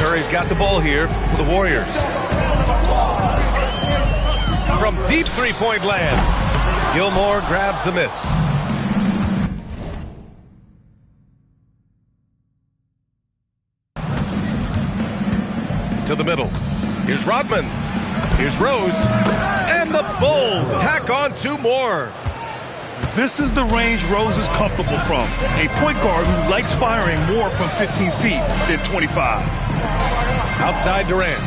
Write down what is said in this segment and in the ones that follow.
Curry's got the ball here for the Warriors. From deep three-point land, Gilmore grabs the miss. To the middle. Here's Rodman. Here's Rose. And the Bulls tack on 2 more. This is the range Rose is comfortable from. A point guard who likes firing more from 15 feet than 25. Outside Durant.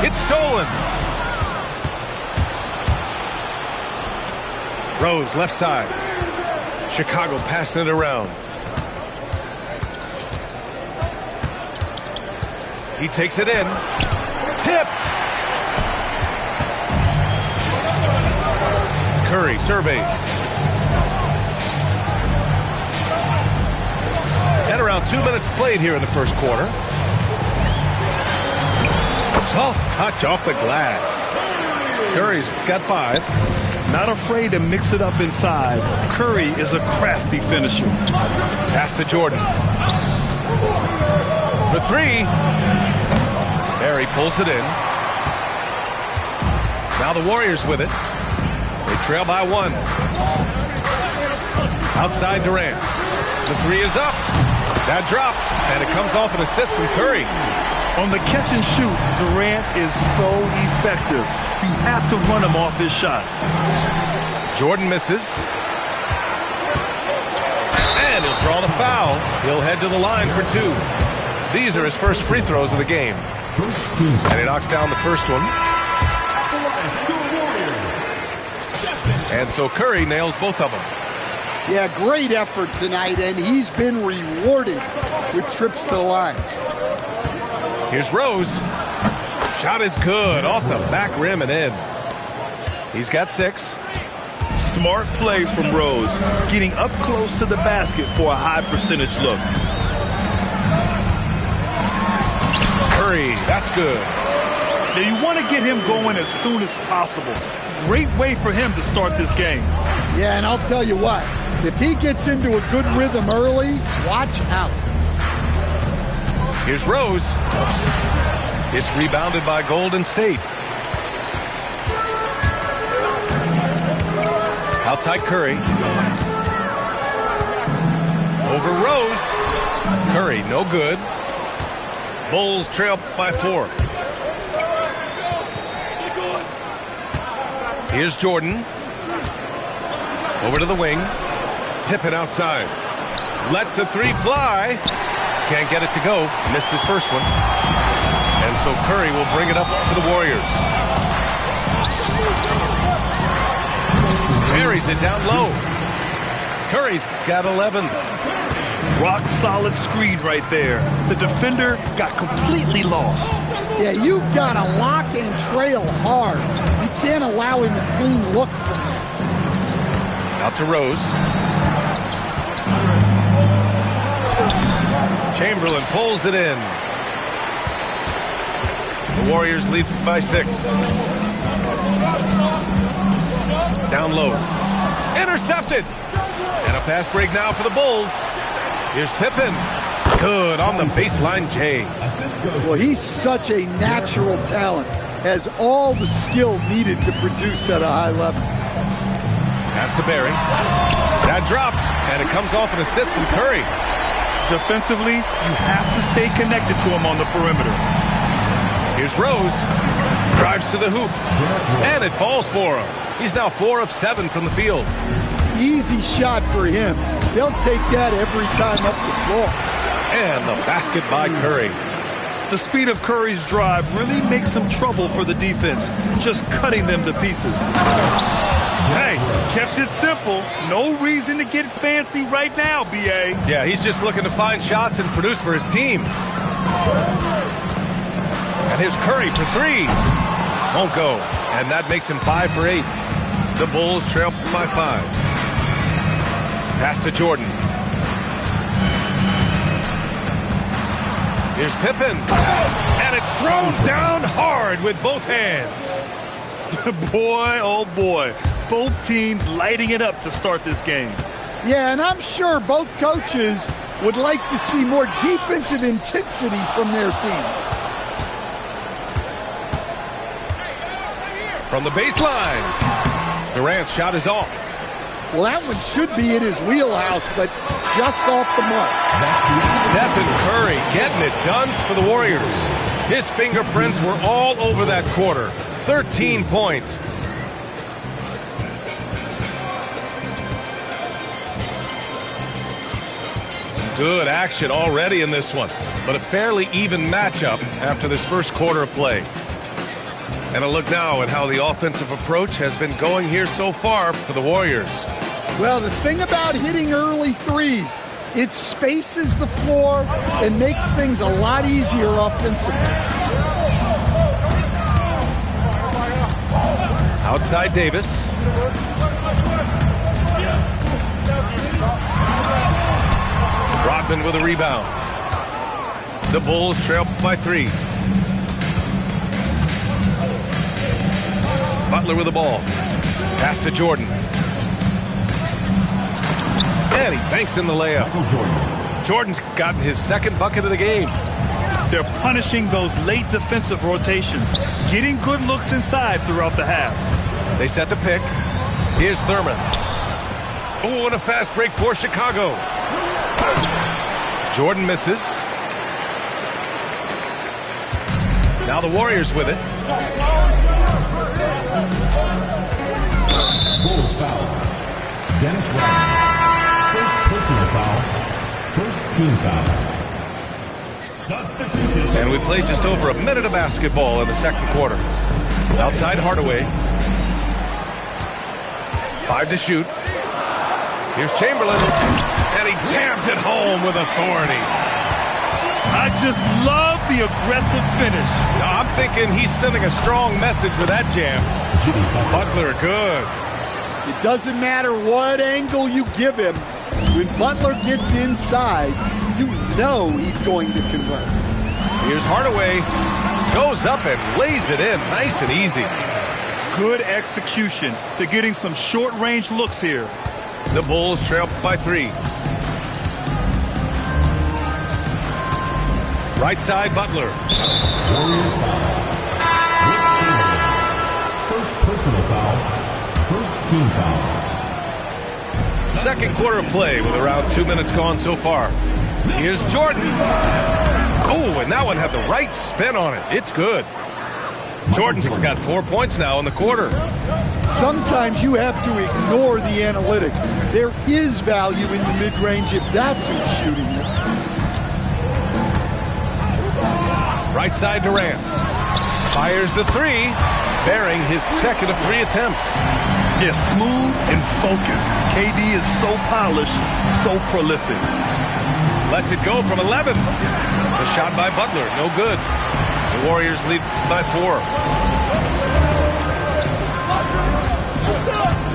It's stolen. Rose left side. Chicago passing it around. He takes it in. Tipped. Curry surveys. And around 2 minutes played here in the first quarter. Soft touch off the glass. Curry's got 5. Not afraid to mix it up inside. Curry is a crafty finisher. Pass to Jordan. For 3. Barry pulls it in. Now the Warriors with it. They trail by 1. Outside Durant. The 3 is up. That drops, and it comes off an assist from Curry. On the catch and shoot, Durant is so effective. You have to run him off his shot. Jordan misses. And he'll draw the foul. He'll head to the line for 2. These are his first free throws of the game. And he knocks down the first one. And so Curry nails both of them. Yeah, great effort tonight, and he's been rewarded with trips to the line. Here's Rose. Shot is good. Off the back rim and in. He's got 6. Smart play from Rose. Getting up close to the basket for a high percentage look. Curry, that's good. Now you want to get him going as soon as possible. Great way for him to start this game. Yeah, and I'll tell you what. If he gets into a good rhythm early, watch out. Here's Rose. It's rebounded by Golden State. Outside Curry. Over Rose. Curry, no good. Bulls trail by 4. Here's Jordan. Over to the wing. Pippen outside. Lets the 3 fly. Can't get it to go. Missed his first one. And so Curry will bring it up for the Warriors. Buries it down low. Curry's got 11. Rock solid screen right there. The defender got completely lost. Yeah, you've got to lock and trail hard. You can't allow him a clean look from there. Out to Rose. Chamberlain pulls it in. The Warriors lead by 6. Down low. Intercepted. And a fast break now for the Bulls. Here's Pippen. Good on the baseline, Jay. Well, he's such a natural talent. Has all the skill needed to produce at a high level. Pass to Barry. That drops, and it comes off an assist from Curry. Defensively, you have to stay connected to him on the perimeter. Here's Rose. Drives to the hoop. And it falls for him. He's now 4 of 7 from the field. Easy shot for him. They'll take that every time up the floor. And the basket by Curry. The speed of Curry's drive really makes him trouble for the defense, just cutting them to pieces. Hey, kept it simple. No reason to get fancy right now, B.A. Yeah, he's just looking to find shots and produce for his team. And here's Curry for 3. Won't go. And that makes him 5 for 8. The Bulls trail by 5. Pass to Jordan. Here's Pippen. And it's thrown down hard with both hands. Boy, oh boy. Both teams lighting it up to start this game. Yeah, and I'm sure both coaches would like to see more defensive intensity from their teams. From the baseline, Durant's shot is off. Well, that one should be in his wheelhouse, but just off the mark. Stephen Curry getting it done for the Warriors. His fingerprints were all over that quarter. 13 points. Some good action already in this one, but a fairly even matchup after this first quarter of play. And a look now at how the offensive approach has been going here so far for the Warriors. Well, the thing about hitting early threes, it spaces the floor and makes things a lot easier offensively. Outside Davis. Rodman with a rebound. The Bulls trail by 3. Butler with the ball. Pass to Jordan. And he banks in the layup. Jordan's gotten his second bucket of the game. They're punishing those late defensive rotations, getting good looks inside throughout the half. They set the pick. Here's Thurman. Oh, and a fast break for Chicago. Jordan misses. Now the Warriors with it. Bulls foul. Dennis Rodman. First personal foul. First team foul. Substitution. And we played just over a minute of basketball in the second quarter. Outside Hardaway. 5 to shoot. Here's Chamberlain. And he jams it home with authority. I just love the aggressive finish. I'm thinking he's sending a strong message with that jam. Butler, good. It doesn't matter what angle you give him. When Butler gets inside, you know he's going to convert. Here's Hardaway. Goes up and lays it in. Nice and easy. Good execution. They're getting some short-range looks here. The Bulls trail by 3. Right side, Butler. Warriors foul. Wilt Chamberlain. First personal foul. First team foul. Second quarter of play with around 2 minutes gone so far. Here's Jordan. Oh, and that one had the right spin on it. It's good. Jordan's got 4 points now in the quarter. Sometimes you have to ignore the analytics. There is value in the mid-range if that's who's shooting it. Right side Durant. Fires the 3, bearing his second of 3 attempts. Yeah, smooth and focused. KD is so polished, so prolific. Lets it go from 11. The shot by Butler, no good. The Warriors lead by 4.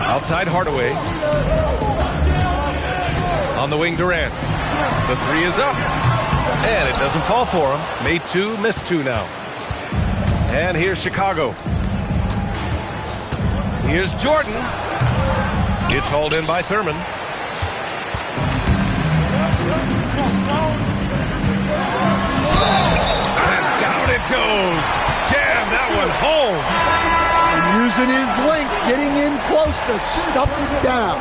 Outside Hardaway. On the wing, Durant. The 3 is up. And it doesn't fall for him. Made 2, missed 2 now. And here's Chicago. Here's Jordan. It's hauled in by Thurman. And down it goes. Jam that one home. And using his length, getting in close to stuff it down.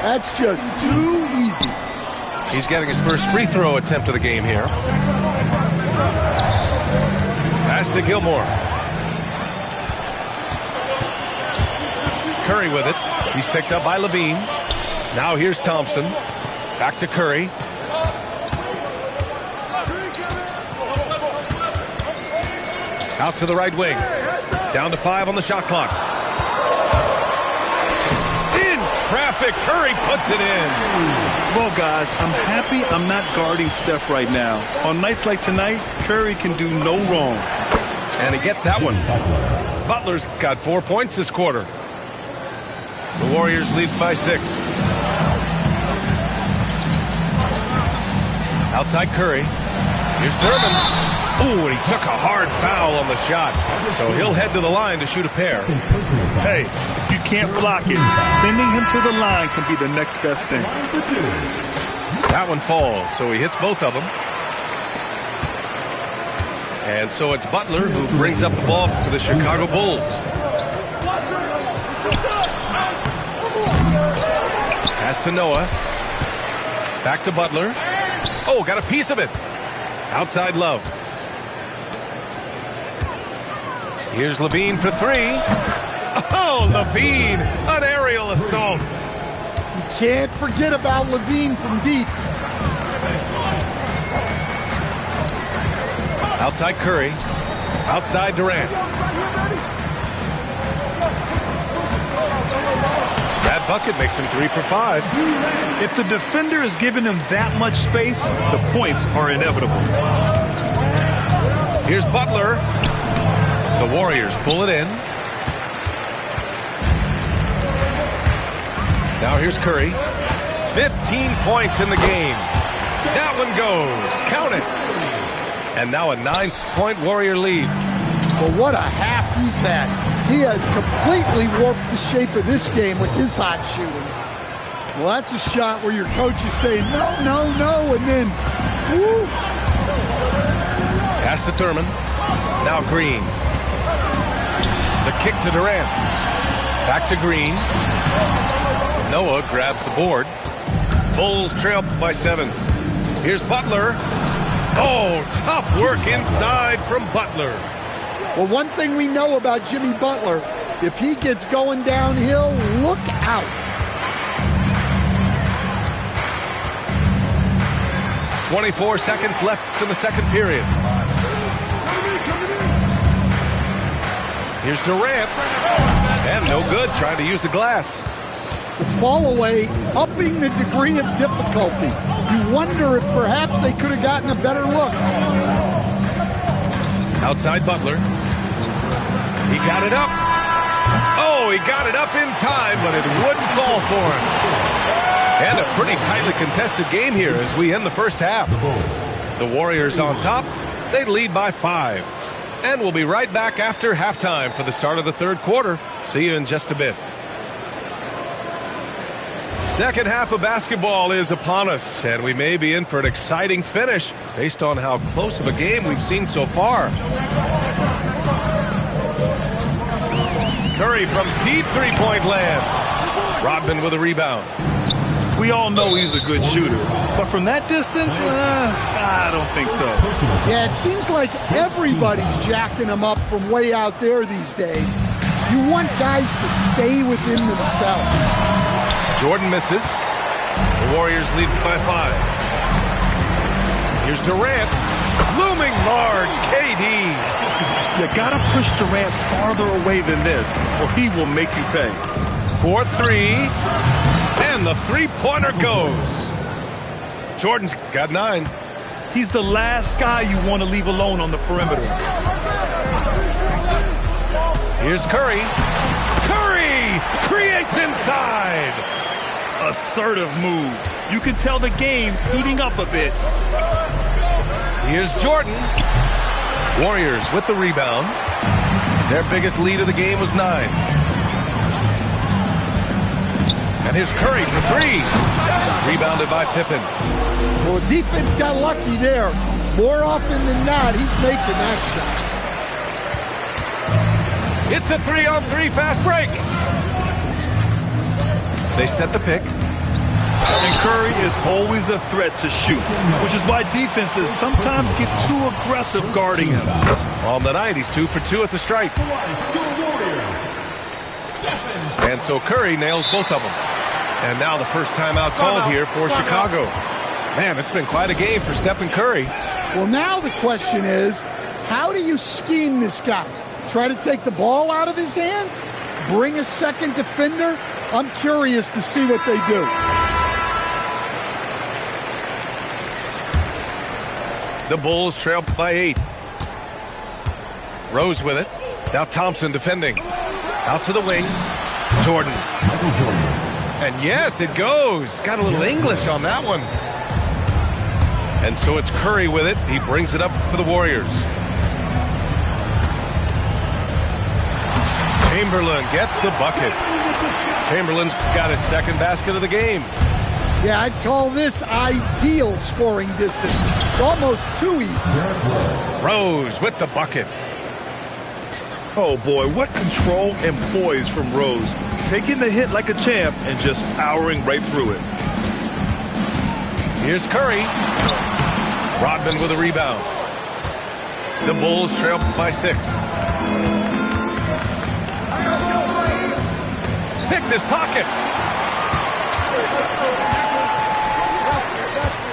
That's just too easy. He's getting his first free throw attempt of the game here. Pass to Gilmore. Curry with it. He's picked up by Levine. Now here's Thompson. Back to Curry. Out to the right wing. Down to 5 on the shot clock. In traffic, Curry puts it in. Well, guys, I'm happy I'm not guarding Steph right now. On nights like tonight, Curry can do no wrong. And he gets that one. Butler's got 4 points this quarter. The Warriors lead by 6. Outside Curry. Here's Thurman. Ooh, and he took a hard foul on the shot. So he'll head to the line to shoot a pair. Hey, if you can't block it, sending him to the line can be the next best thing. That one falls, so he hits both of them. And so it's Butler who brings up the ball for the Chicago Bulls. Pass to Noah. Back to Butler. Oh, got a piece of it. Outside Love. Here's Levine for three. Oh, Levine, an aerial assault. You can't forget about Levine from deep. Outside Curry. Outside Durant. That bucket makes him 3 for 5. If the defender is giving him that much space, the points are inevitable. Here's Butler. The Warriors pull it in. Now here's Curry. 15 points in the game. That one goes. Count it. And now a 9-point Warrior lead. Well, what a half he's had. He has completely warped the shape of this game with his hot shooting. Well, that's a shot where your coach is saying, no, no, no, and then, woo. Pass to Thurman. Now Green. The kick to Durant. Back to Green. Noah grabs the board. Bulls trail by 7. Here's Butler. Oh, tough work inside from Butler. Well, one thing we know about Jimmy Butler, if he gets going downhill, look out. "24 seconds left in the second period. Here's Durant. And no good, trying to use the glass. The fall away, upping the degree of difficulty. You wonder if perhaps they could have gotten a better look. Outside Butler. He got it up. Oh, he got it up in time, but it wouldn't fall for him. And a pretty tightly contested game here as we end the first half. The Warriors on top. They lead by 5. And we'll be right back after halftime for the start of the third quarter. See you in just a bit. Second half of basketball is upon us, and we may be in for an exciting finish based on how close of a game we've seen so far. Curry from deep three-point land. Rodman with a rebound. We all know he's a good shooter, but from that distance, I don't think so. Yeah, it seems like everybody's jacking him up from way out there these days. You want guys to stay within themselves. Jordan misses. The Warriors lead by 5. Here's Durant. Looming large, KD. You gotta push Durant farther away than this, or he will make you pay. 4-3. And the three-pointer goes. Jordan's got 9. He's the last guy you want to leave alone on the perimeter. Here's Curry. Curry creates inside. Assertive move. You can tell the game's heating up a bit. Here's Jordan. Warriors with the rebound. Their biggest lead of the game was 9. And here's Curry for 3. Rebounded by Pippen. Well, defense got lucky there. More often than not, he's making that shot. It's a 3-on-3 fast break. They set the pick. And Curry is always a threat to shoot, which is why defenses sometimes get too aggressive guarding him. On the night, he's 2 for 2 at the stripe. And so Curry nails both of them. And now the first timeout called here for Chicago. Man, it's been quite a game for Stephen Curry. Well, now the question is, how do you scheme this guy? Try to take the ball out of his hands? Bring a second defender? I'm curious to see what they do. The Bulls trail by 8. Rose with it. Now Thompson defending. Out to the wing. Jordan. And yes, it goes. Got a little English on that one. And so it's Curry with it. He brings it up for the Warriors. Chamberlain gets the bucket. Chamberlain's got his second basket of the game. Yeah, I'd call this ideal scoring distance. It's almost too easy. Rose with the bucket. Oh, boy, what control and poise from Rose. Taking the hit like a champ and just powering right through it. Here's Curry. Rodman with a rebound. The Bulls trail by 6. Picked his pocket.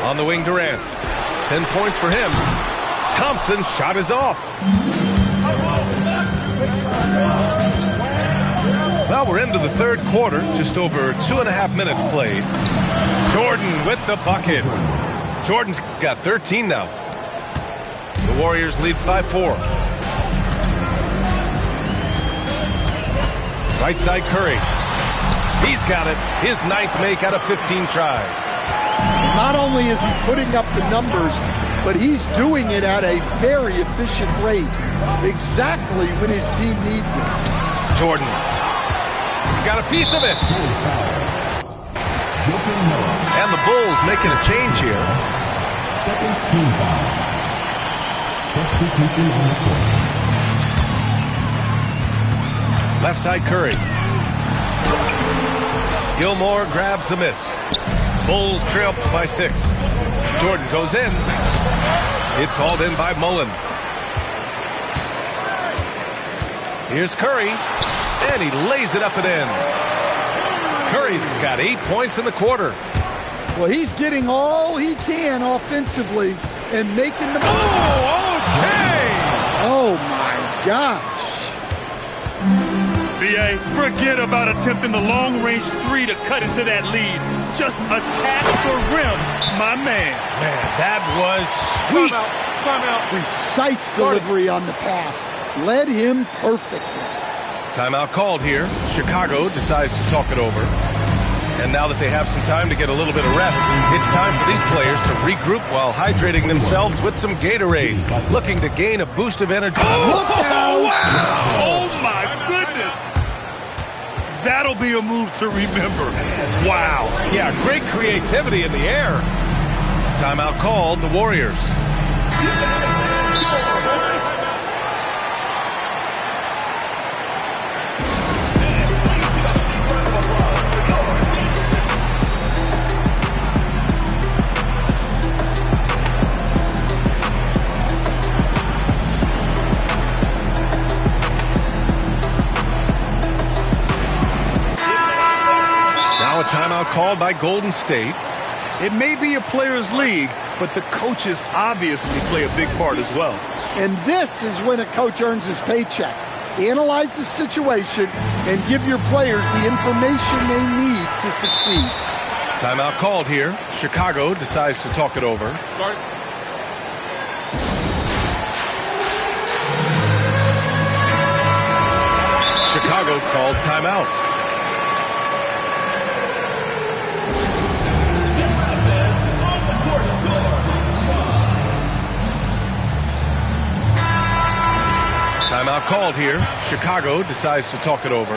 On the wing, Durant. 10 points for him. Thompson's shot is off. Well, we're into the third quarter. Just over 2.5 minutes played. Jordan with the bucket. Jordan's got 13 now. The Warriors lead by 4. Right side, Curry. He's got it. His 9th make out of 15 tries. Not only is he putting up the numbers, but he's doing it at a very efficient rate. Exactly when his team needs it. Jordan. Got a piece of it. And the Bulls making a change here. Second team foul. Substitution on the court. Left side, Curry. Gilmore grabs the miss. Bulls trail by 6. Jordan goes in. It's hauled in by Mullen. Here's Curry. And he lays it up and in. Curry's got 8 points in the quarter. Well, he's getting all he can offensively and making the... Oh, okay! Oh, my gosh. B.A., forget about attempting the long-range 3 to cut into that lead. Just attack the rim, my man. Man, that was sweet. Timeout. Precise delivery on the pass. Led him perfectly. Timeout called here. Chicago decides to talk it over. And now that they have some time to get a little bit of rest, it's time for these players to regroup while hydrating themselves with some Gatorade, looking to gain a boost of energy. Look out! Wow! Oh, my goodness! That'll be a move to remember. Wow. Yeah, great creativity in the air. Timeout called, the Warriors. Now a timeout called by Golden State. It may be a players' league, but the coaches obviously play a big part as well. And this is when a coach earns his paycheck. Analyze the situation and give your players the information they need to succeed. Timeout called here. Chicago decides to talk it over. Chicago calls timeout. Timeout called here. Chicago decides to talk it over.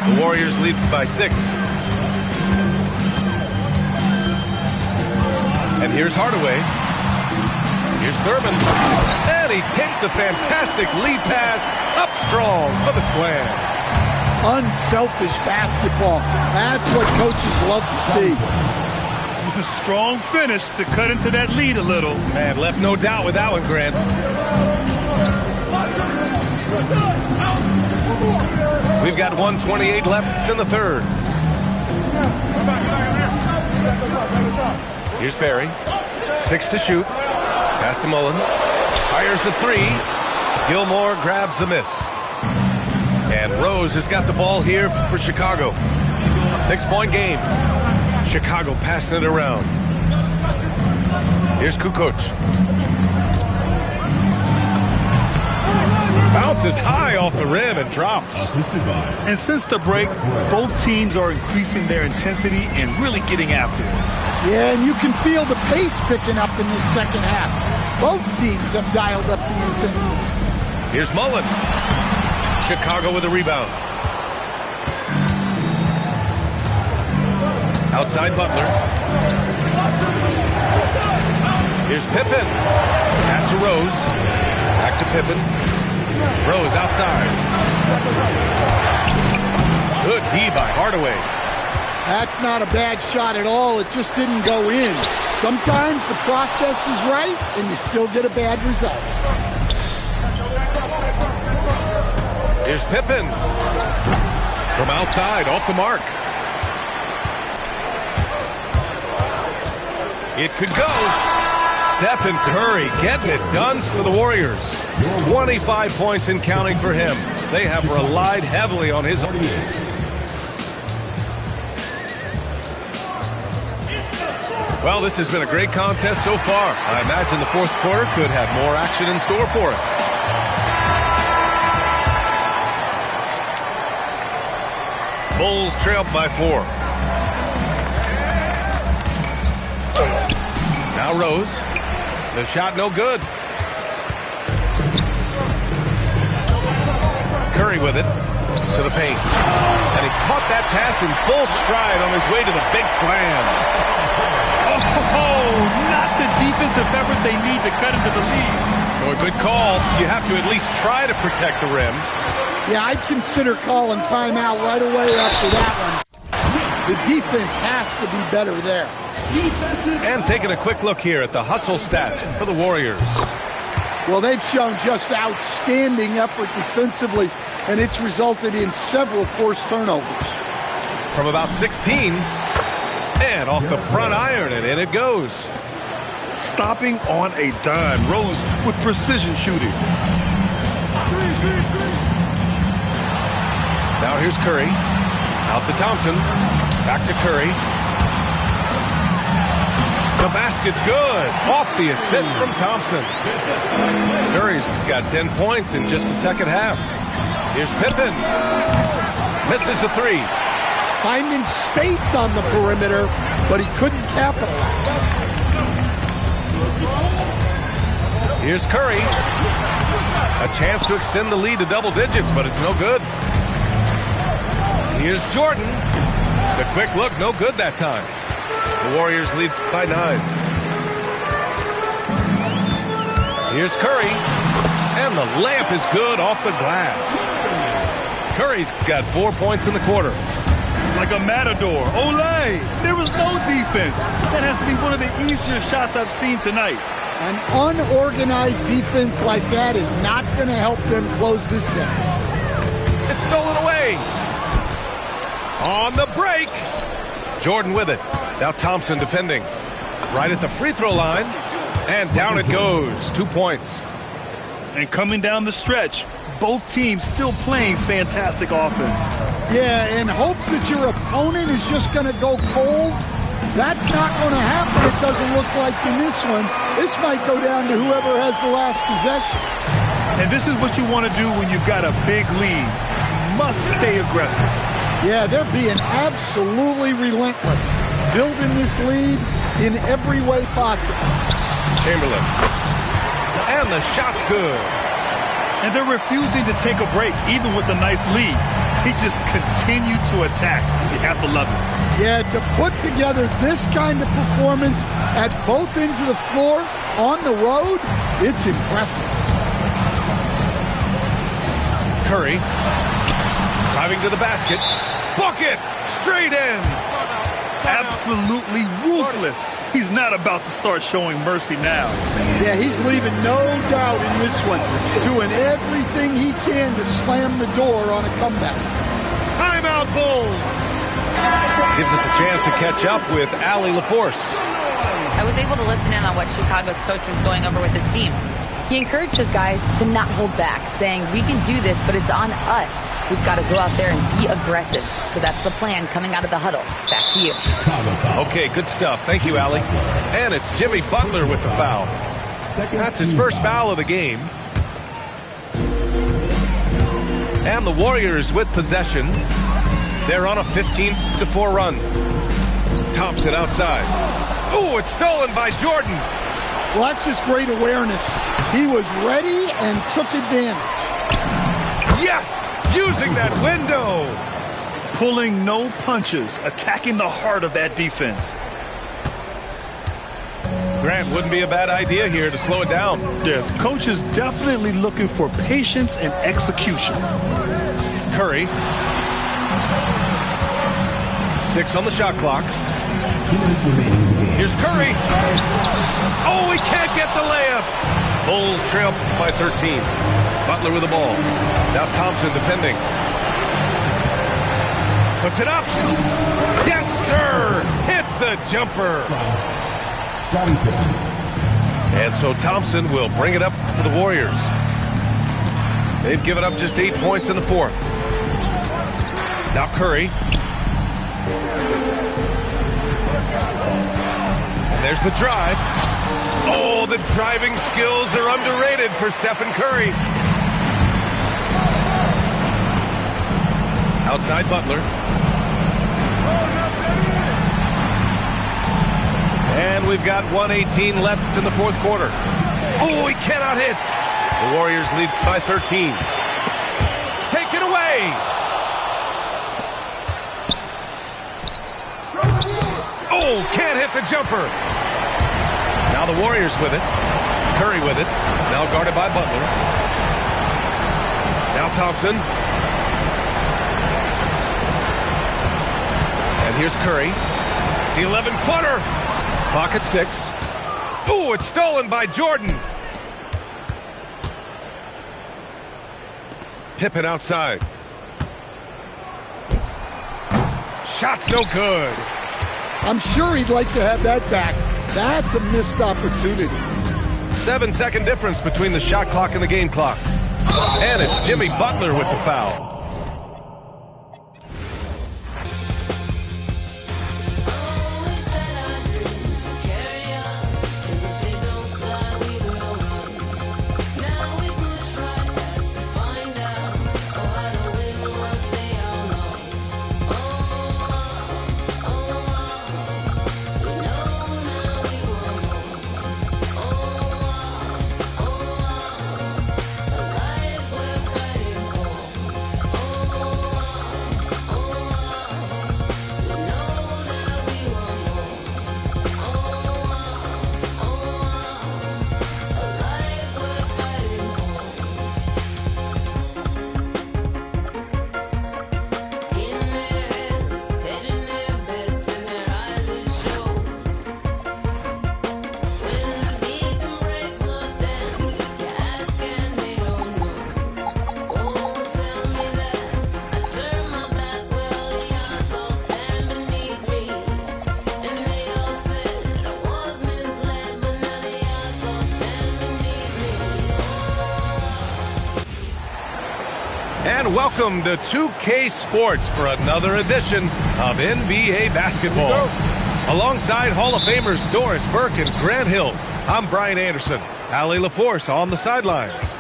The Warriors lead by 6. And here's Hardaway. Here's Thurman. And he takes the fantastic lead pass up strong for the slam. Unselfish basketball. That's what coaches love to see. A strong finish to cut into that lead a little. Man, left no doubt with that one, Grant. We've got 1:28 left in the third. Here's Barry. 6 to shoot. Pass to Mullen. Fires the 3. Gilmore grabs the miss. And Rose has got the ball here for Chicago. 6-point game. Chicago passing it around. Here's Kukoc. Bounces high off the rim and drops. And since the break, both teams are increasing their intensity and really getting after it. Yeah, and you can feel the pace picking up in this second half. Both teams have dialed up the intensity. Here's Mullen. Chicago with a rebound. Outside Butler. Here's Pippen. Pass to Rose. Back to Pippen. Rose outside. Good D by Hardaway. That's not a bad shot at all. It just didn't go in. Sometimes the process is right, and you still get a bad result. Here's Pippen. From outside, off the mark. It could go. Stephen Curry getting it done for the Warriors. 25 points and counting for him. They have relied heavily on his... Well, this has been a great contest so far. I imagine the fourth quarter could have more action in store for us. Bulls trail by 4. Now Rose. The shot no good. Curry with it to the paint. And he caught that pass in full stride on his way to the big slam. Oh, not the defensive effort they need to cut into the lead. Oh, a good call. You have to at least try to protect the rim. Yeah, I'd consider calling timeout right away after that one. The defense has to be better there. And taking a quick look here at the hustle stats for the Warriors. Well, they've shown just outstanding effort defensively, and it's resulted in several forced turnovers. From about 16, and off the front iron, and in it goes. Stopping on a dime. Rose with precision shooting. Now here's Curry. Out to Thompson. Back to Curry. The basket's good. Off the assist from Thompson. Curry's got 10 points in just the second half. Here's Pippen. Misses the 3. Finding space on the perimeter, but he couldn't capitalize. Here's Curry. A chance to extend the lead to double digits, but it's no good. Here's Jordan. The quick look, no good that time. The Warriors lead by 9. Here's Curry. And the layup is good off the glass. Curry's got 4 points in the quarter. Like a matador. Olay! There was no defense. That has to be one of the easier shots I've seen tonight. An unorganized defense like that is not going to help them close this deficit. It's stolen away. On the break. Jordan with it. Now Thompson defending. Right at the free throw line. And down it goes. 2 points. And coming down the stretch, both teams still playing fantastic offense. Yeah, in hopes that your opponent is just going to go cold. That's not going to happen, it doesn't look like in this one. This might go down to whoever has the last possession. And this is what you want to do when you've got a big lead. Must stay aggressive. Yeah, they're being absolutely relentless. Building this lead in every way possible. Chamberlain. And the shot's good. And they're refusing to take a break, even with a nice lead. They just continue to attack. You have to love it. Yeah, to put together this kind of performance at both ends of the floor on the road, it's impressive. Curry. Driving to the basket. Bucket! Straight in! Absolutely ruthless. He's not about to start showing mercy now. Yeah, he's leaving no doubt in this one. Doing everything he can to slam the door on a comeback. Timeout, Bulls! Gives us a chance to catch up with Allie LaForce. I was able to listen in on what Chicago's coach was going over with his team. He encouraged his guys to not hold back, saying, we can do this, but it's on us. We've got to go out there and be aggressive. So that's the plan coming out of the huddle. Back to you. Okay, good stuff. Thank you, Allie. And it's Jimmy Butler with the foul. That's his first foul of the game. And the Warriors with possession. They're on a 15-4 run. Thompson outside. Oh, it's stolen by Jordan. Well, that's just great awareness. He was ready and took advantage. Yes! Using that window! Pulling no punches, attacking the heart of that defense. Grant, wouldn't be a bad idea here to slow it down. Yeah, coach is definitely looking for patience and execution. Curry. 6 on the shot clock. 2 minutes remaining in the game. Here's Curry. Oh, he can't get the layup. Bulls trail by 13. Butler with the ball. Now Thompson defending. Puts it up. Yes, sir. Hits the jumper. Scottie Pippen. And so Thompson will bring it up to the Warriors. They've given up just 8 points in the fourth. Now Curry. And there's the drive. Oh, the driving skills are underrated for Stephen Curry. Outside Butler. And we've got 1:18 left in the fourth quarter. Oh, he cannot hit. The Warriors lead by 13. Take it away. Oh, can't hit the jumper. Now the Warriors with it. Curry with it. Now guarded by Butler. Now Thompson. And here's Curry. The 11-footer. Clock at 6. Oh, it's stolen by Jordan. Pippen outside. Shot's no good. I'm sure he'd like to have that back. That's a missed opportunity. 7-second difference between the shot clock and the game clock. And it's Jimmy Butler with the foul. And welcome to 2K Sports for another edition of NBA basketball. Alongside Hall of Famers Doris Burke and Grant Hill, I'm Brian Anderson. Allie LaForce on the sidelines.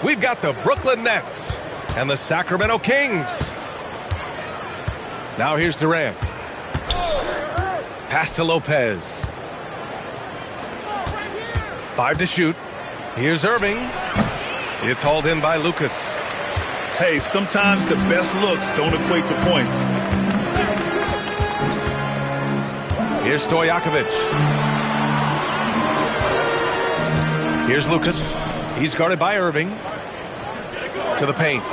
We've got the Brooklyn Nets and the Sacramento Kings. Now here's Durant. Pass to Lopez. 5 to shoot. Here's Irving. It's hauled in by Lucas. Hey, sometimes the best looks don't equate to points. Here's Stojakovic. Here's Lucas. He's guarded by Irving. To the paint.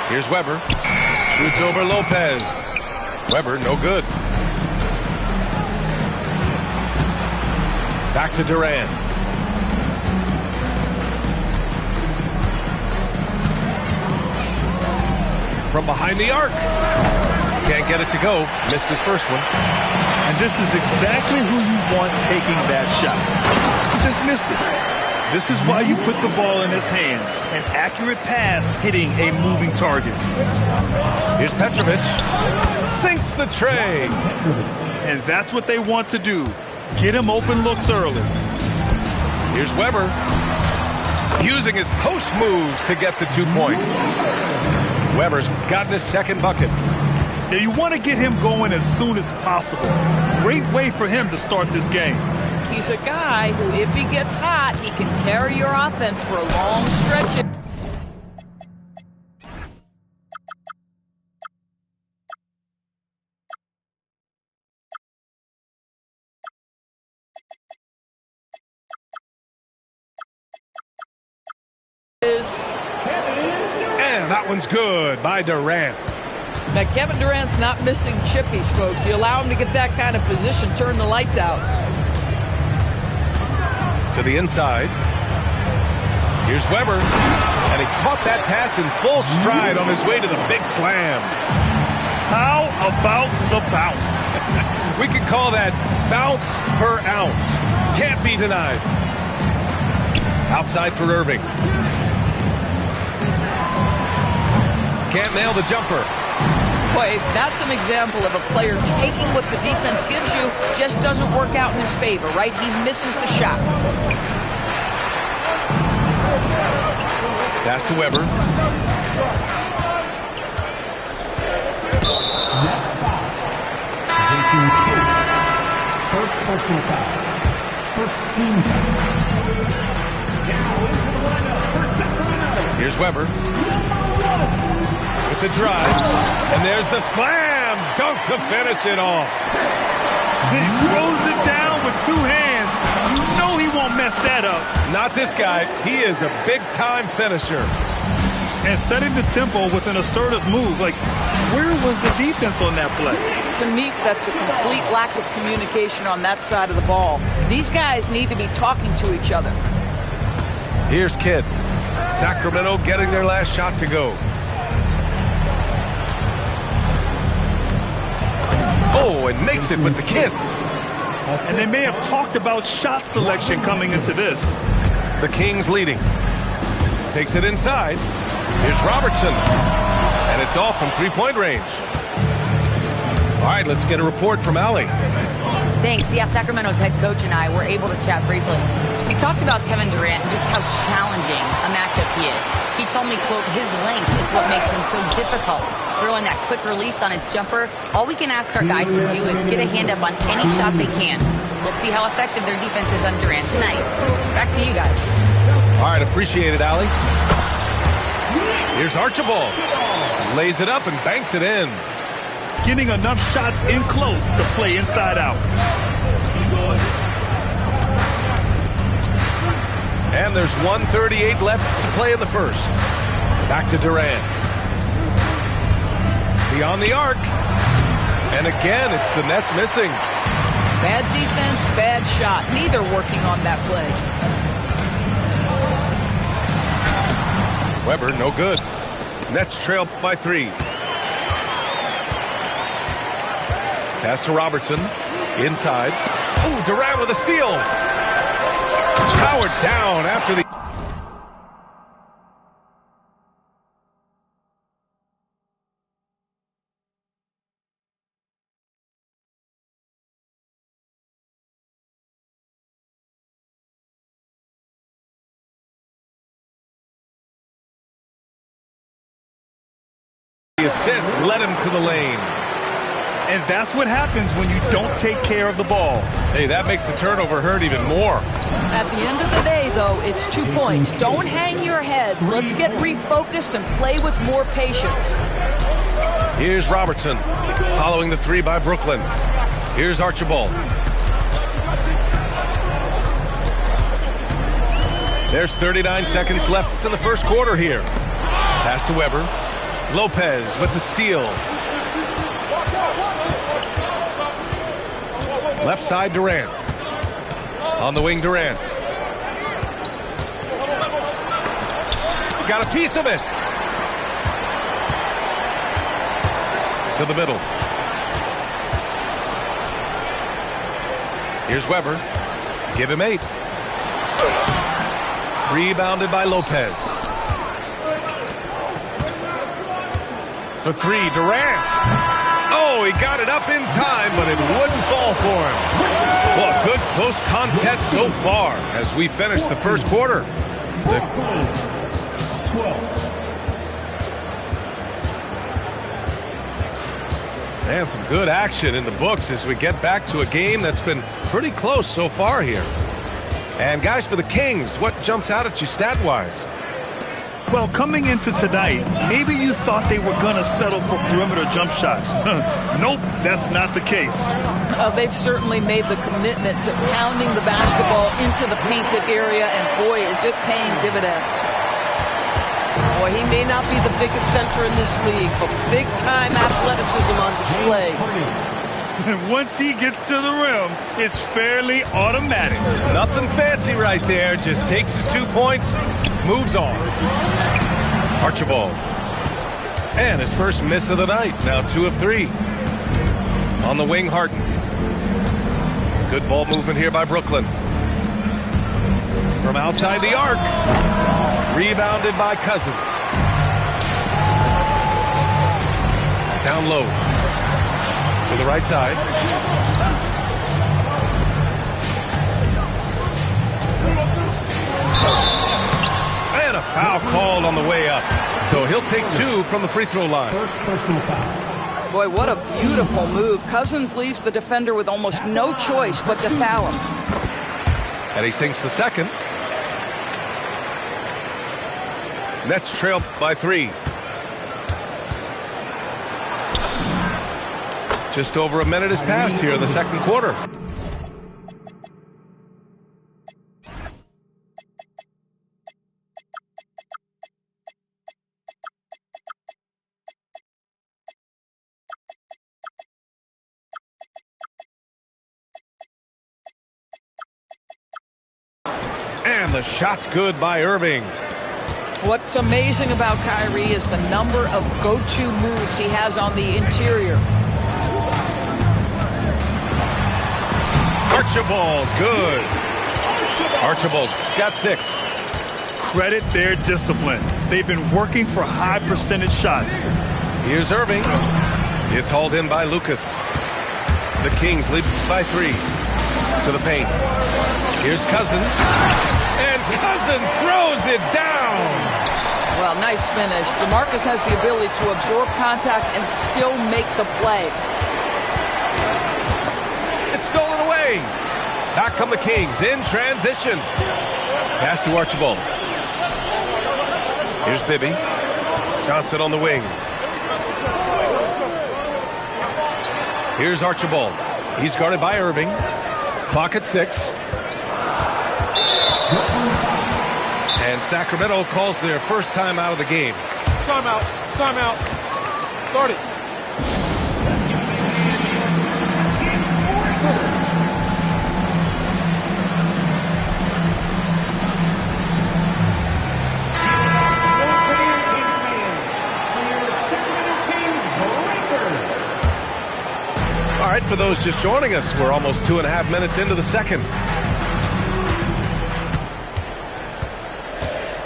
Here's Weber. Shoots over Lopez. Weber, no good. Back to Durant. From behind the arc. Can't get it to go. Missed his first one. And this is exactly who you want taking that shot. He just missed it. This is why you put the ball in his hands. An accurate pass hitting a moving target. Here's Petrovic. Sinks the tray. And that's what they want to do. Get him open looks early. Here's Weber. Using his post moves to get the 2 points. Weber's gotten his second bucket. Yeah, you want to get him going as soon as possible. Great way for him to start this game. He's a guy who, if he gets hot, he can carry your offense for a long stretch. And that one's good by Durant. Now, Kevin Durant's not missing chippies, folks. You allow him to get that kind of position, turn the lights out. To the inside. Here's Weber. And he caught that pass in full stride on his way to the big slam. How about the bounce? We could call that bounce per ounce. Can't be denied. Outside for Irving. Can't nail the jumper. Boy, that's an example of a player taking what the defense gives you, just doesn't work out in his favor, right? He misses the shot. Pass to Weber. Next foul. Jason Kidd. First personal foul. First team foul. Now into the lineup for Sacramento. Here's Weber. With the drive. And there's the slam dunk to finish it off. He throws it down with two hands. You know he won't mess that up. Not this guy. He is a big-time finisher. And setting the tempo with an assertive move. Like, where was the defense on that play? To me, that's a complete lack of communication on that side of the ball. These guys need to be talking to each other. Here's Kidd. Sacramento getting their last shot to go. Oh, and makes it with the kiss. And they may have talked about shot selection coming into this. The Kings leading. Takes it inside. Here's Robertson. And it's off from three-point range. All right, let's get a report from Allie. Thanks. Yeah, Sacramento's head coach and I were able to chat briefly. We talked about Kevin Durant and just how challenging a matchup he is. He told me, quote, his length is what makes him so difficult. Throwing that quick release on his jumper, all we can ask our guys to do is get a hand up on any shot they can. We'll see how effective their defense is on Durant tonight. Back to you guys. All right, appreciate it, Allie. Here's Archibald. Lays it up and banks it in. Getting enough shots in close to play inside out. And there's 1:38 left to play in the first. Back to Durant. Beyond the arc. And again, it's the Nets missing. Bad defense, bad shot. Neither working on that play. Weber, no good. Nets trail by 3. Pass to Robertson. Inside. Oh, Durant with a steal. Powered down after the... The assist led him to the lane. And that's what happens when you don't take care of the ball. Hey, that makes the turnover hurt even more. At the end of the day, though, it's 2 points. Don't hang your heads. Let's get refocused and play with more patience. Here's Robertson, following the 3 by Brooklyn. Here's Archibald. There's 39 seconds left in the first quarter here. Pass to Weber. Lopez with the steal. Left side, Durant. On the wing, Durant. Got a piece of it. To the middle. Here's Weber. Give him 8. Rebounded by Lopez. For 3, Durant. Oh, he got it up in time, but it wouldn't fall for him. Well, a good close contest so far as we finish the first quarter. 12. And some good action in the books as we get back to a game that's been pretty close so far here. And guys, for the Kings, what jumps out at you stat-wise? Well, coming into tonight, maybe you thought they were going to settle for perimeter jump shots. Nope, that's not the case. They've certainly made the commitment to pounding the basketball into the painted area, and boy, is it paying dividends. Boy, he may not be the biggest center in this league, but big-time athleticism on display. And once he gets to the rim, it's fairly automatic. Nothing fancy right there. Just takes his 2 points, moves on. Archibald. And his first miss of the night. Now 2 of 3. On the wing, Harden. Good ball movement here by Brooklyn. From outside the arc. Rebounded by Cousins. Down low. To the right side. And a foul called on the way up. So he'll take 2 from the free throw line. First personal foul. Boy, what a beautiful move. Cousins leaves the defender with almost no choice but to foul him. And he sinks the second. Nets trail by 3. Just over a minute has passed here in the second quarter. And the shot's good by Irving. What's amazing about Kyrie is the number of go-to moves he has on the interior. Archibald, good. Archibald's got 6. Credit their discipline. They've been working for high percentage shots. Here's Irving. It's hauled in by Lucas. The Kings lead by 3 to the paint. Here's Cousins. And Cousins throws it down. Well, nice finish. DeMarcus has the ability to absorb contact and still make the play. It's stolen away. Back come the Kings in transition. Pass to Archibald. Here's Bibby. Johnson on the wing. Here's Archibald. He's guarded by Irving. Clock at 6. And Sacramento calls their first time out of the game. Timeout. Timeout. Start it. All right, for those just joining us, we're almost 2.5 minutes into the second.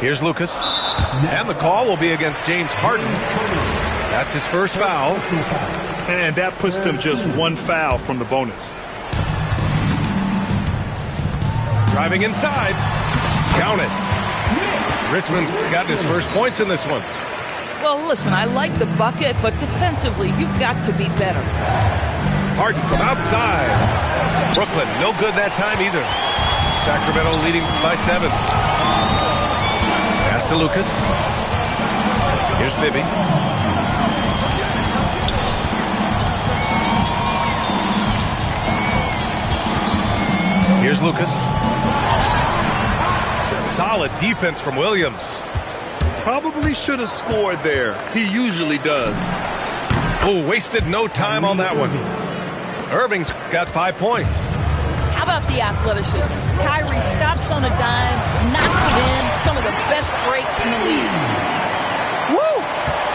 Here's Lucas. And the call will be against James Harden. That's his first foul. And that puts them just 1 foul from the bonus. Driving inside. Count it. Richmond's got his first points in this one. Well, listen, I like the bucket, but defensively, you've got to be better. Harden from outside. Brooklyn, no good that time either. Sacramento leading by 7. Pass to Lucas. Here's Bibby. Here's Lucas. Solid defense from Williams. Probably should have scored there. He usually does. Oh, wasted no time on that one. Irving's got 5 points. How about the athleticism? Kyrie stops on a dime, knocks it in. Some of the best breaks in the league. Woo!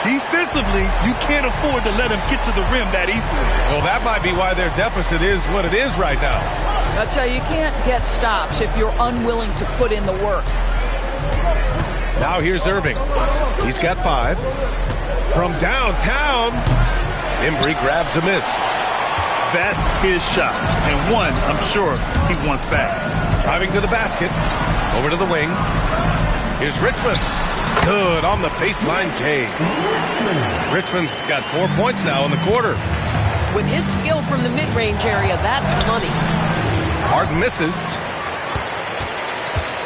Defensively, you can't afford to let him get to the rim that easily. Well, that might be why their deficit is what it is right now. I'll tell you, you can't get stops if you're unwilling to put in the work. Now here's Irving. He's got 5. From downtown, Embry grabs a miss. That's his shot, and one I'm sure he wants back. Driving to the basket, over to the wing. Here's Richmond. Good on the baseline, Jay. Richmond's got 4 points now in the quarter. With his skill from the mid-range area, that's money. Harden misses.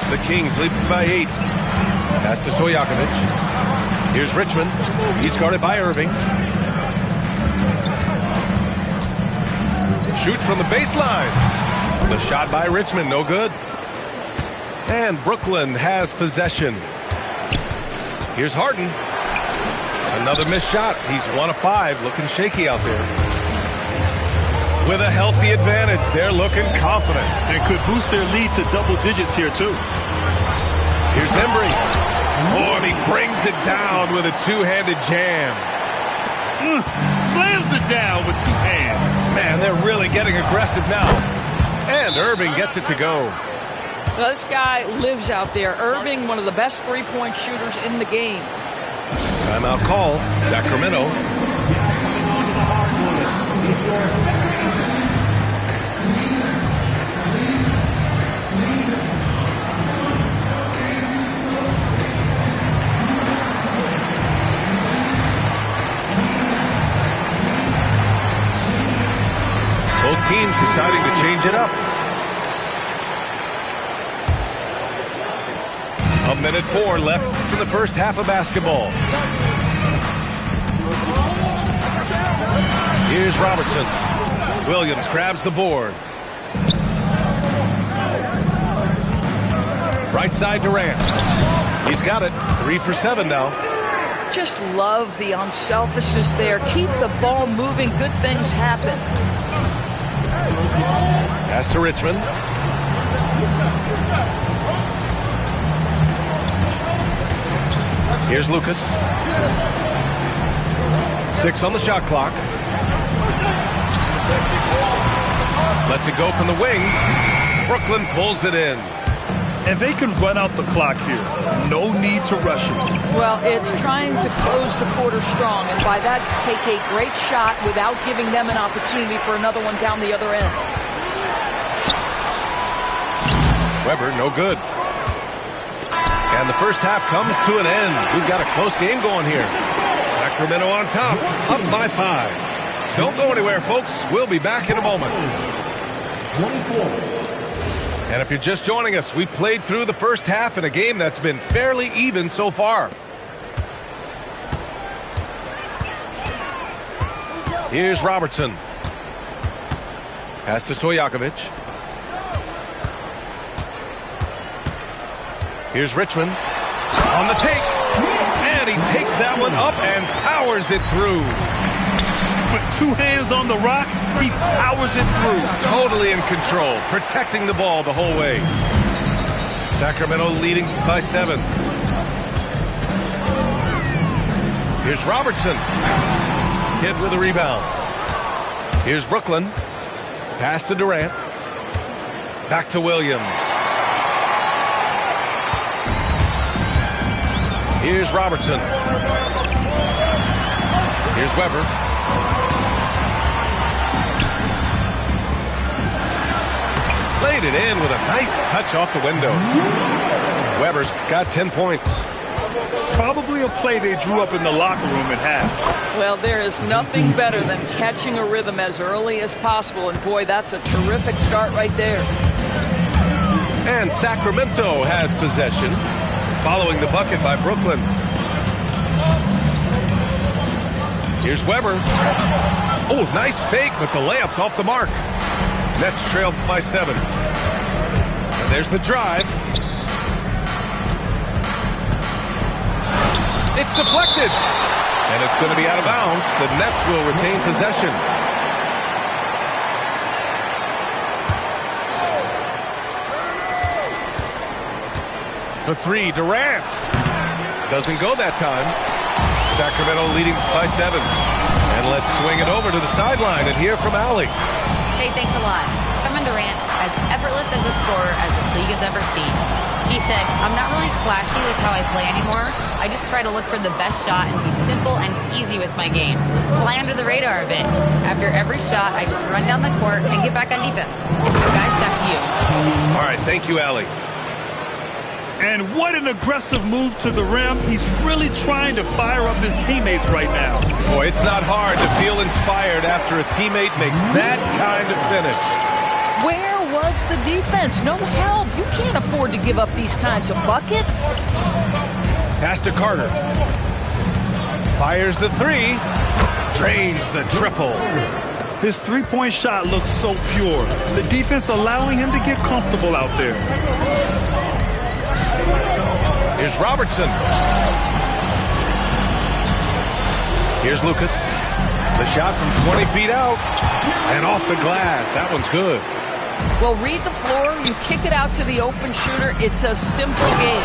The Kings lead by 8. Pass to Stojakovic. Here's Richmond. He's guarded by Irving. Shoots from the baseline. The shot by Richmond, no good. And Brooklyn has possession. Here's Harden. Another missed shot. He's 1 of 5, looking shaky out there. With a healthy advantage, they're looking confident. And could boost their lead to double digits here, too. Here's Embry. Oh, and he brings it down with a two-handed jam. Slams it down with 2 hands. Man, they're really getting aggressive now. And Irving gets it to go. Well, this guy lives out there. Irving, one of the best three-point shooters in the game. Timeout call, Sacramento. Both teams deciding to change it up. 1:04 left in the first half of basketball. Here's Robertson. Williams grabs the board. Right side Durant. He's got it. 3 for 7 now. Just love the unselfishness there. Keep the ball moving. Good things happen. Pass to Richmond. Here's Lucas. 6 on the shot clock. Lets it go from the wing. Brooklyn pulls it in. And they can run out the clock here. No need to rush it. Well, it's trying to close the quarter strong, and by that, take a great shot without giving them an opportunity for another one down the other end. Weber, no good. And the first half comes to an end. We've got a close game going here. Sacramento on top, up by 5. Don't go anywhere, folks. We'll be back in a moment. 24. And if you're just joining us, we played through the first half in a game that's been fairly even so far. Here's Robertson. Pass to Stojakovic. Here's Richmond. On the take. And he takes that one up and powers it through. With 2 hands on the rock, he powers it through. Totally in control, protecting the ball the whole way. Sacramento leading by 7. Here's Robertson. Kidd with a rebound. Here's Brooklyn. Pass to Durant. Back to Williams. Here's Robertson. Here's Weber. Laid it in with a nice touch off the window. Weber's got 10 points. Probably a play they drew up in the locker room at half. Well, there is nothing better than catching a rhythm as early as possible, and boy, that's a terrific start right there. And Sacramento has possession, following the bucket by Brooklyn. Here's Weber. Oh, nice fake, but the layup's off the mark. Nets trailed by 7. And there's the drive. It's deflected. And it's going to be out of bounds. The Nets will retain possession. For 3, Durant. Doesn't go that time. Sacramento leading by 7. And let's swing it over to the sideline and hear from Allie. Hey, thanks a lot. Kevin Durant, as effortless as a scorer as this league has ever seen. He said, I'm not really flashy with how I play anymore. I just try to look for the best shot and be simple and easy with my game. Fly under the radar a bit. After every shot, I just run down the court and get back on defense. Guys, back to you. All right, thank you, Allie. And what an aggressive move to the rim. He's really trying to fire up his teammates right now. Boy, it's not hard to feel inspired after a teammate makes that kind of finish. Where was the defense? No help. You can't afford to give up these kinds of buckets. Pass to Carter. Fires the three. Drains the triple. His three-point shot looks so pure. The defense allowing him to get comfortable out there. Here's Robertson. Here's Lucas. The shot from 20 feet out. And off the glass. That one's good. Well, read the floor. You kick it out to the open shooter. It's a simple game.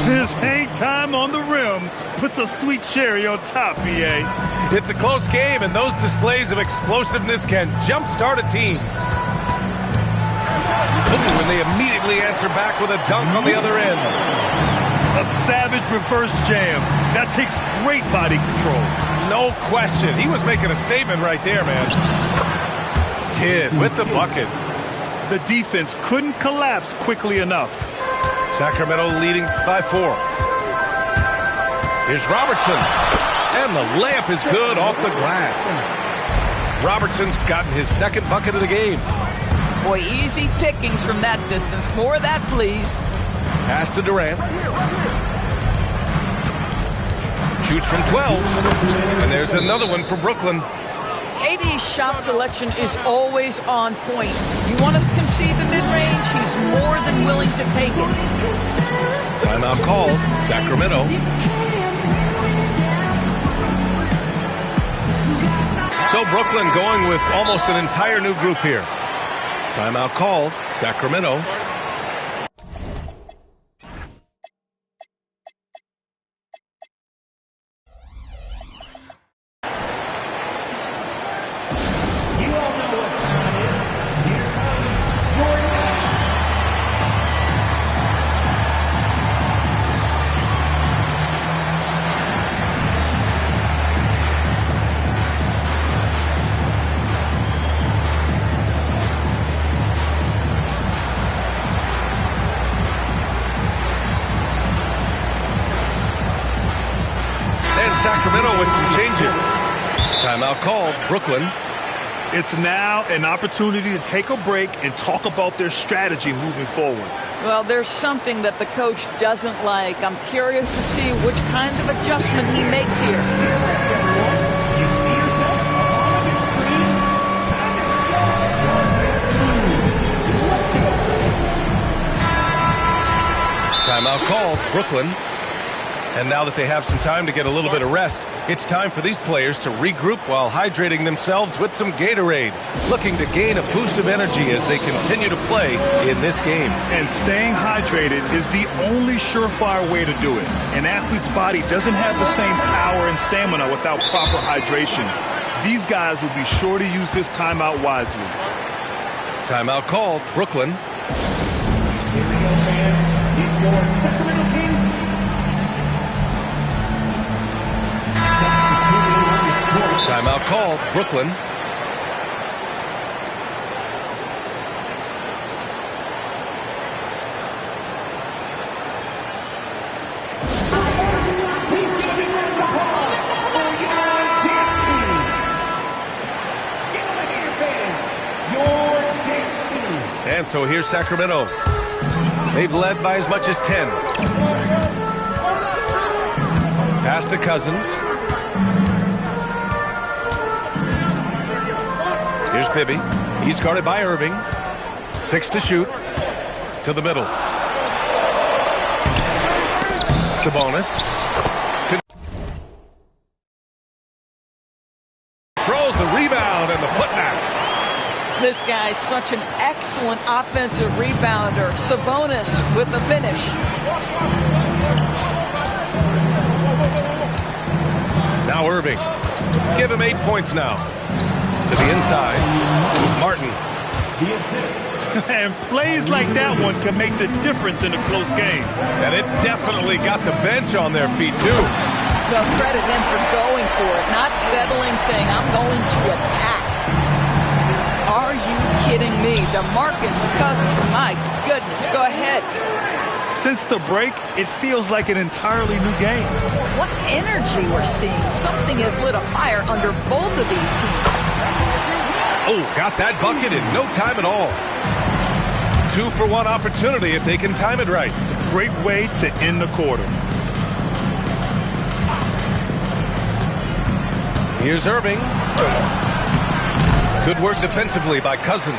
His hang time on the rim puts a sweet cherry on top, BA. It's a close game, and those displays of explosiveness can jumpstart a team. Ooh, and they immediately answer back with a dunk on the other end. A savage reverse jam. That takes great body control. No question. He was making a statement right there, man. Kidd with the bucket. The defense couldn't collapse quickly enough. Sacramento leading by 4. Here's Robertson. And the layup is good off the glass. Robertson's gotten his second bucket of the game. Boy, easy pickings from that distance. More of that, please. Pass to Durant. Shoots from 12. And there's another one for Brooklyn. KD's shot selection is always on point. You want to concede the mid-range, he's more than willing to take it. Timeout called. Sacramento. So Brooklyn going with almost an entire new group here. Timeout called. Sacramento. Sacramento with some changes. Timeout called. Brooklyn. It's now an opportunity to take a break and talk about their strategy moving forward. Well, there's something that the coach doesn't like. I'm curious to see which kind of adjustment he makes here. Timeout called. Brooklyn. And now that they have some time to get a little bit of rest, it's time for these players to regroup while hydrating themselves with some Gatorade, looking to gain a boost of energy as they continue to play in this game. And staying hydrated is the only surefire way to do it. An athlete's body doesn't have the same power and stamina without proper hydration. These guys will be sure to use this timeout wisely. Timeout called. Brooklyn. Here we go, fans. It's your Sacramento Kings. Timeout called. Brooklyn. And so here's Sacramento. They've led by as much as 10. Pass to Cousins. Here's Bibby. He's guarded by Irving. 6 to shoot. To the middle. Sabonis. Throws the rebound and the putback. This guy's such an excellent offensive rebounder. Sabonis with the finish. Now Irving. Give him 8 points now. To the inside. Martin. The assist. And plays like that one can make the difference in a close game. And it definitely got the bench on their feet, too. Well, credit him for going for it, not settling, saying, I'm going to attack. Are you kidding me? DeMarcus Cousins, my goodness, go ahead. Since the break, it feels like an entirely new game. What energy we're seeing. Something has lit a fire under both of these teams. Oh, got that bucket in no time at all. 2-for-1 opportunity if they can time it right. Great way to end the quarter. Here's Irving. Good work defensively by Cousins.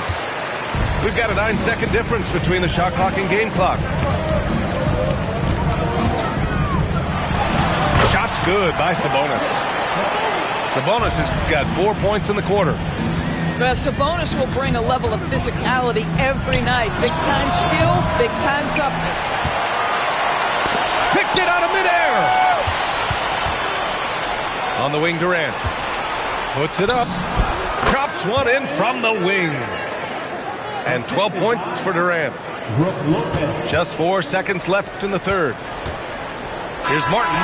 We've got a 9-second difference between the shot clock and game clock. Shot's good by Sabonis. Sabonis has got 4 points in the quarter. But Sabonis will bring a level of physicality every night. Big-time skill, big-time toughness. Picked it out of midair. On the wing, Durant. Puts it up. Drops one in from the wing. And 12 points for Durant. Just 4 seconds left in the third. Here's Martin.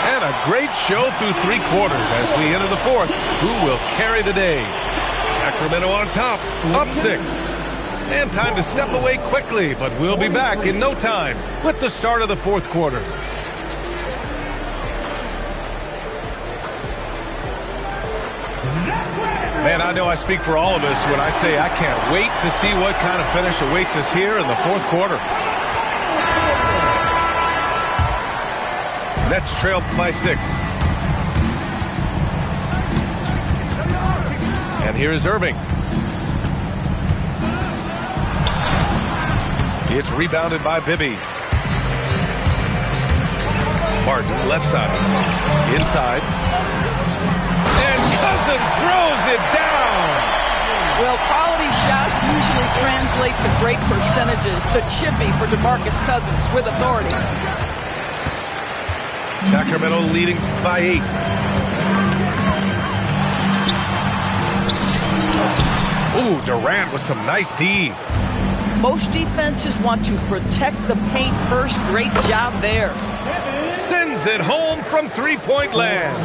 And a great show through 3 quarters as we enter the fourth. Who will carry the day? Sacramento on top, up 6. And time to step away quickly, but we'll be back in no time with the start of the fourth quarter. Man, I know I speak for all of us when I say I can't wait to see what kind of finish awaits us here in the fourth quarter. Nets trail by 6. And here's Irving. It's rebounded by Bibby. Martin, left side. Inside. And Cousins throws it down. Well, quality shots usually translate to great percentages. The chippy for DeMarcus Cousins with authority. Sacramento leading by 8. Ooh, Durant with some nice D. Most defenses want to protect the paint first. Great job there. Sends it home from three-point land.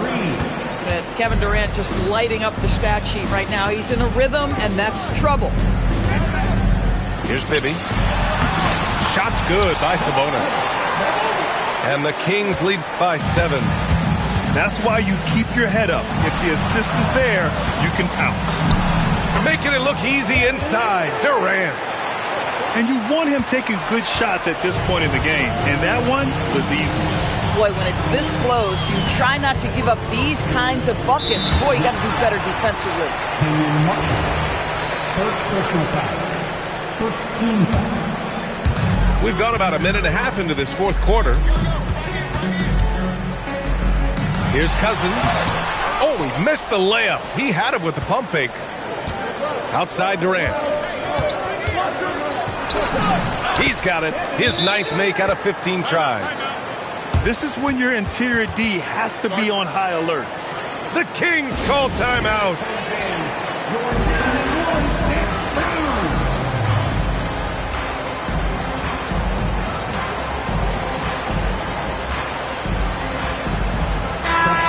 And Kevin Durant just lighting up the stat sheet right now. He's in a rhythm, and that's trouble. Here's Bibby. Shot's good by Sabonis. And the Kings lead by 7. That's why you keep your head up. If the assist is there, you can pounce. Making it look easy inside, Durant. And you want him taking good shots at this point in the game. And that one was easy. Boy, when it's this close, you try not to give up these kinds of buckets. Boy, you got to do better defensively. First personal foul. First team foul. We've gone about a minute and a half into this fourth quarter. Here's Cousins. Oh, he missed the layup. He had it with the pump fake. Outside Durant. He's got it. His 9th make out of 15 tries. This is when your interior D has to be on high alert. The Kings call timeout.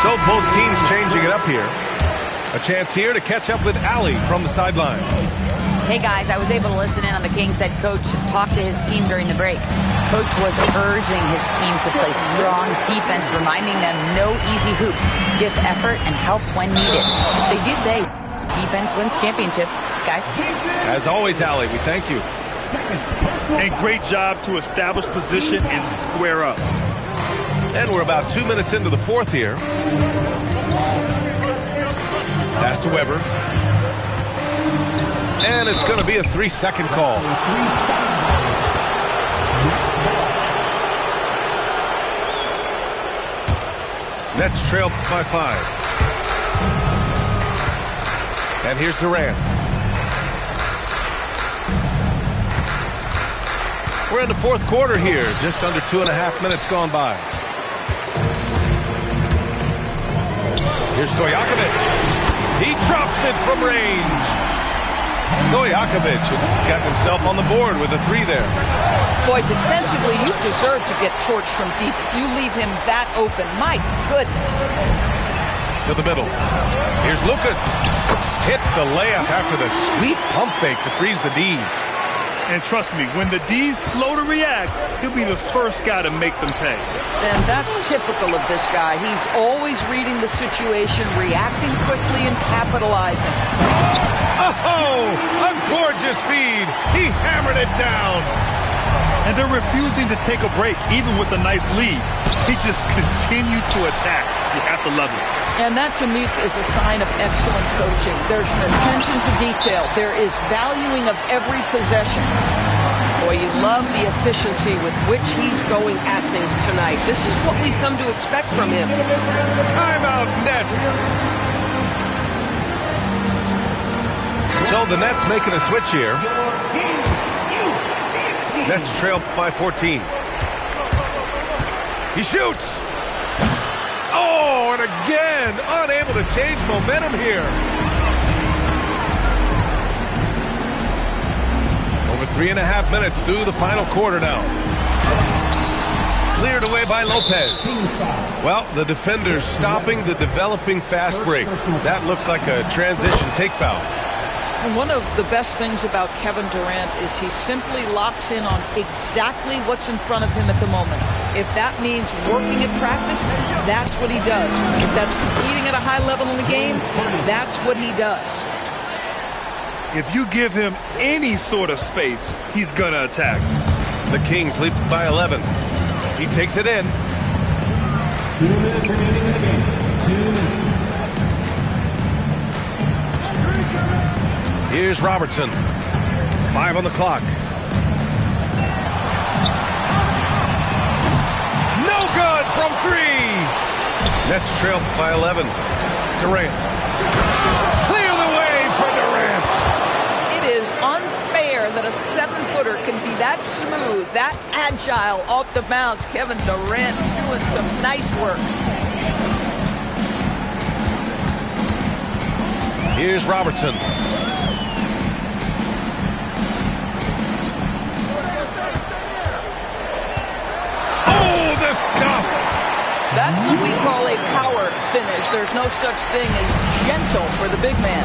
So both teams changing it up here. A chance here to catch up with Allie from the sideline. Hey guys, I was able to listen in on the Kings head coach talk to his team during the break. Coach was urging his team to play strong defense, reminding them no easy hoops, give effort and help when needed. They do say defense wins championships, guys. As always, Allie, we thank you. And great job to establish position and square up. And we're about 2 minutes into the fourth here. Pass to Weber. And it's going to be a 3-second call. Nets trail by 5. And here's Durant. We're in the fourth quarter here. Just under 2.5 minutes gone by. Here's Stojakovic. He drops it from range. Stojakovic has got himself on the board with a 3 there. Boy, defensively, you deserve to get torched from deep if you leave him that open. My goodness. To the middle. Here's Lucas. Hits the layup after the sweet pump fake to freeze the D. And trust me, when the D's slow to react, he'll be the first guy to make them pay. And that's typical of this guy. He's always reading the situation, reacting quickly, and capitalizing. Oh, a gorgeous feed. He hammered it down. And they're refusing to take a break, even with a nice lead. They just continue to attack. You have to love it. And that, to me, is a sign of excellent coaching. There's an attention to detail. There is valuing of every possession. Boy, you love the efficiency with which he's going at things tonight. This is what we've come to expect from him. Timeout, Nets. So the Nets making a switch here. Nets trail by 14. He shoots. Oh, and again, unable to change momentum here. Over 3.5 minutes through the final quarter now. Cleared away by Lopez. Well, the defender's stopping the developing fast break. That looks like a transition take foul. And one of the best things about Kevin Durant is he simply locks in on exactly what's in front of him at the moment. If that means working at practice, that's what he does. If that's competing at a high level in the game, that's what he does. If you give him any sort of space, he's going to attack. The Kings lead by 11. He takes it in. 2 minutes remaining in the game. 2 minutes. Here's Robertson. 5 on the clock. No good from 3. Nets trail by 11. Durant. Clear the way for Durant. It is unfair that a 7-footer can be that smooth, that agile off the bounce. Kevin Durant doing some nice work. Here's Robertson. That's what we call a power finish. There's no such thing as gentle for the big man.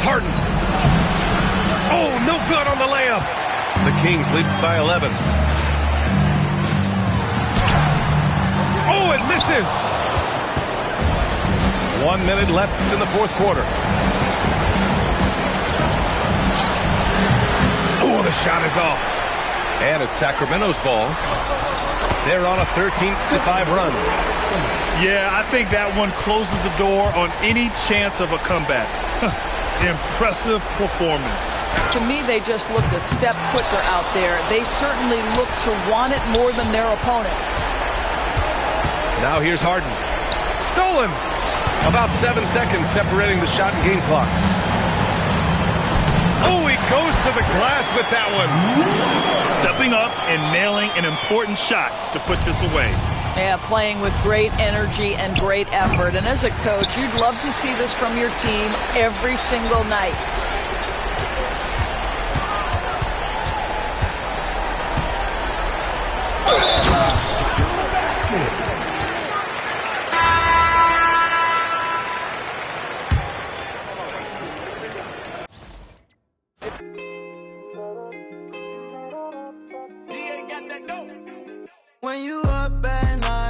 Harden. Oh, no good on the layup. The Kings lead by 11. Oh, it misses. 1 minute left in the fourth quarter. Oh, the shot is off. And it's Sacramento's ball. They're on a 13-5 run. Yeah, I think that one closes the door on any chance of a comeback. Impressive performance. To me, they just looked a step quicker out there. They certainly looked to want it more than their opponent. Now here's Harden. Stolen. About 7 seconds separating the shot and game clocks. Oh, he goes to the glass with that one. Stepping up and nailing an important shot to put this away. Yeah, playing with great energy and great effort. And as a coach, you'd love to see this from your team every single night.